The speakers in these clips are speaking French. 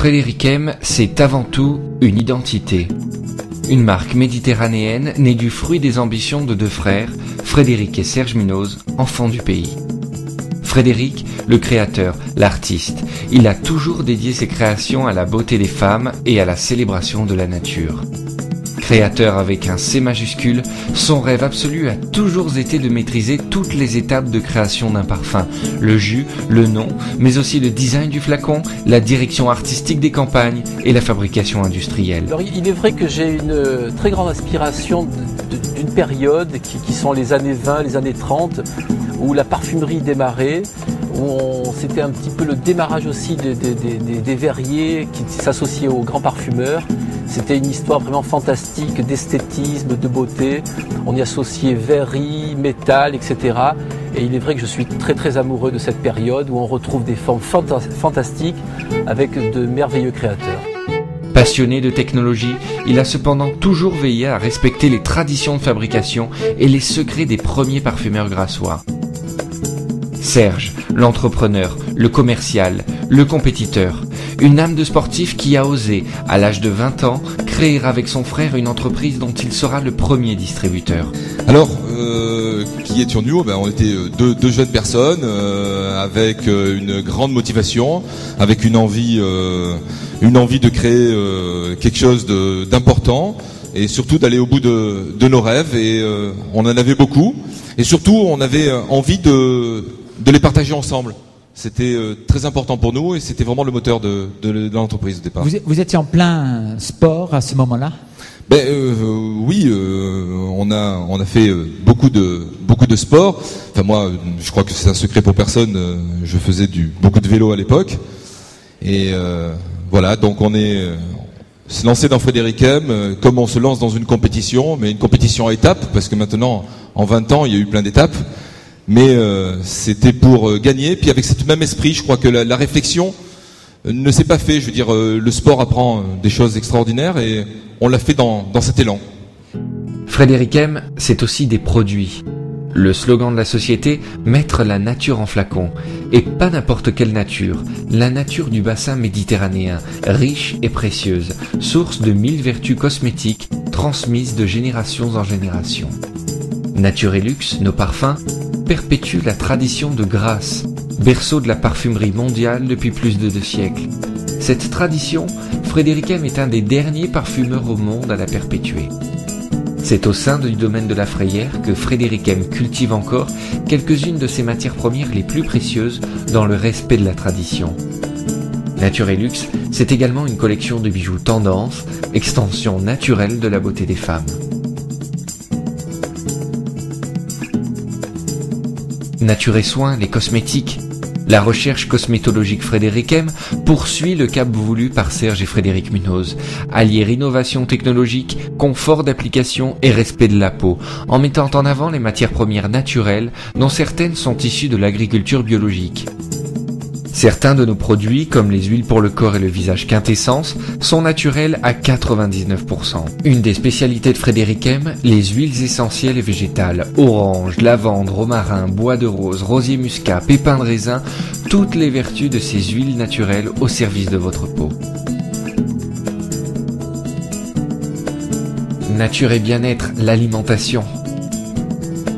Frédéric M, c'est avant tout une identité. Une marque méditerranéenne née du fruit des ambitions de deux frères, Frédéric et Serge Munoz, enfants du pays. Frédéric, le créateur, l'artiste, il a toujours dédié ses créations à la beauté des femmes et à la célébration de la nature. Créateur avec un C majuscule, son rêve absolu a toujours été de maîtriser toutes les étapes de création d'un parfum, le jus, le nom, mais aussi le design du flacon, la direction artistique des campagnes et la fabrication industrielle. Alors, il est vrai que j'ai une très grande inspiration d'une période qui sont les années 20, les années 30, où la parfumerie démarrait, où c'était un petit peu le démarrage aussi des verriers qui s'associaient aux grands parfumeurs. C'était une histoire vraiment fantastique d'esthétisme, de beauté. On y associait verrerie, métal, etc. Et il est vrai que je suis très très amoureux de cette période où on retrouve des formes fantastiques avec de merveilleux créateurs. Passionné de technologie, il a cependant toujours veillé à respecter les traditions de fabrication et les secrets des premiers parfumeurs grassois. Serge, l'entrepreneur, le commercial, le compétiteur, une âme de sportif qui a osé, à l'âge de 20 ans, créer avec son frère une entreprise dont il sera le premier distributeur. Alors, qui étions-nous ? On était deux jeunes personnes avec une grande motivation, avec une envie de créer quelque chose d'important et surtout d'aller au bout de nos rêves. Et on en avait beaucoup. Et surtout, on avait envie de les partager ensemble. C'était très important pour nous et c'était vraiment le moteur de l'entreprise au départ. Vous étiez en plein sport à ce moment-là ? Oui, on a fait beaucoup de sport. Enfin moi, je crois que c'est un secret pour personne. Je faisais beaucoup de vélo à l'époque. Et voilà, donc on s'est lancé dans Frédéric M comme on se lance dans une compétition, mais une compétition à étapes, parce que maintenant, en 20 ans, il y a eu plein d'étapes. Mais c'était pour gagner. Puis avec ce même esprit, je crois que la réflexion ne s'est pas fait. Je veux dire, le sport apprend des choses extraordinaires et on l'a fait dans cet élan. Frédéric M, c'est aussi des produits. Le slogan de la société, mettre la nature en flacon. Et pas n'importe quelle nature, la nature du bassin méditerranéen, riche et précieuse, source de 1000 vertus cosmétiques transmises de génération en génération. Nature et Luxe, nos parfums, perpétuent la tradition de Grasse, berceau de la parfumerie mondiale depuis plus de 2 siècles. Cette tradition, Frédéric M est un des derniers parfumeurs au monde à la perpétuer. C'est au sein du domaine de la frayère que Frédéric M cultive encore quelques-unes de ses matières premières les plus précieuses dans le respect de la tradition. Nature et Luxe, c'est également une collection de bijoux tendance, extension naturelle de la beauté des femmes. Nature et Soins, les cosmétiques. La recherche cosmétologique Frédéric M poursuit le cap voulu par Serge et Frédéric Munoz, allier innovation technologique, confort d'application et respect de la peau, en mettant en avant les matières premières naturelles, dont certaines sont issues de l'agriculture biologique. Certains de nos produits, comme les huiles pour le corps et le visage Quintessence, sont naturels à 99%. Une des spécialités de Frédéric M, les huiles essentielles et végétales, orange, lavande, romarin, bois de rose, rosier muscat, pépins de raisin, toutes les vertus de ces huiles naturelles au service de votre peau. Nature et bien-être, l'alimentation.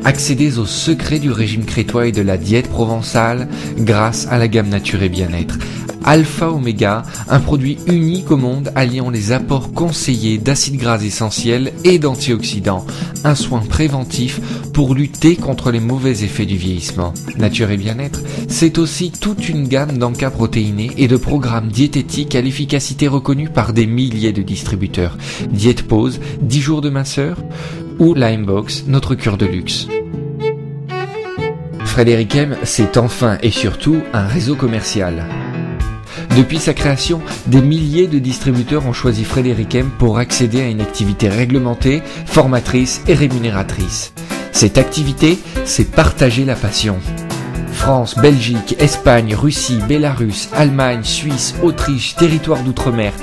Accédez aux secrets du régime crétois et de la diète provençale grâce à la gamme Nature et Bien-être. Alpha Oméga, un produit unique au monde alliant les apports conseillés d'acides gras essentiels et d'antioxydants, un soin préventif pour lutter contre les mauvais effets du vieillissement. Nature et Bien-être, c'est aussi toute une gamme d'encas protéinés et de programmes diététiques à l'efficacité reconnue par des milliers de distributeurs. Diète Pause, 10 jours de minceur ou Limebox, notre cure de luxe. Frédéric M, c'est enfin et surtout un réseau commercial. Depuis sa création, des milliers de distributeurs ont choisi Frédéric M pour accéder à une activité réglementée, formatrice et rémunératrice. Cette activité, c'est partager la passion. France, Belgique, Espagne, Russie, Bélarus, Allemagne, Suisse, Autriche, territoire d'outre-mer,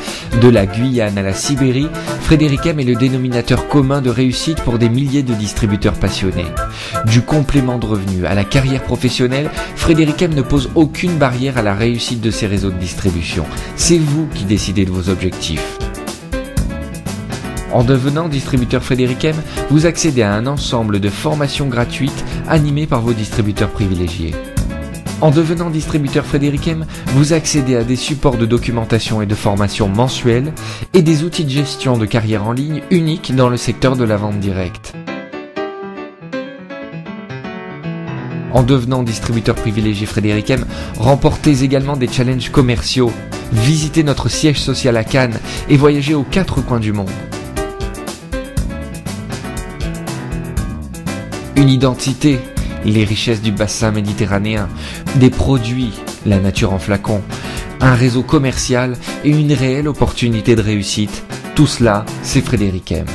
de la Guyane à la Sibérie, Frédéric M est le dénominateur commun de réussite pour des milliers de distributeurs passionnés. Du complément de revenus à la carrière professionnelle, Frédéric M ne pose aucune barrière à la réussite de ses réseaux de distribution. C'est vous qui décidez de vos objectifs. En devenant distributeur Frédéric M, vous accédez à un ensemble de formations gratuites animées par vos distributeurs privilégiés. En devenant distributeur Frédéric M, vous accédez à des supports de documentation et de formation mensuels et des outils de gestion de carrière en ligne uniques dans le secteur de la vente directe. En devenant distributeur privilégié Frédéric M, remportez également des challenges commerciaux, visitez notre siège social à Cannes et voyagez aux 4 coins du monde. Une identité, les richesses du bassin méditerranéen, des produits, la nature en flacon, un réseau commercial et une réelle opportunité de réussite. Tout cela, c'est Frédéric M.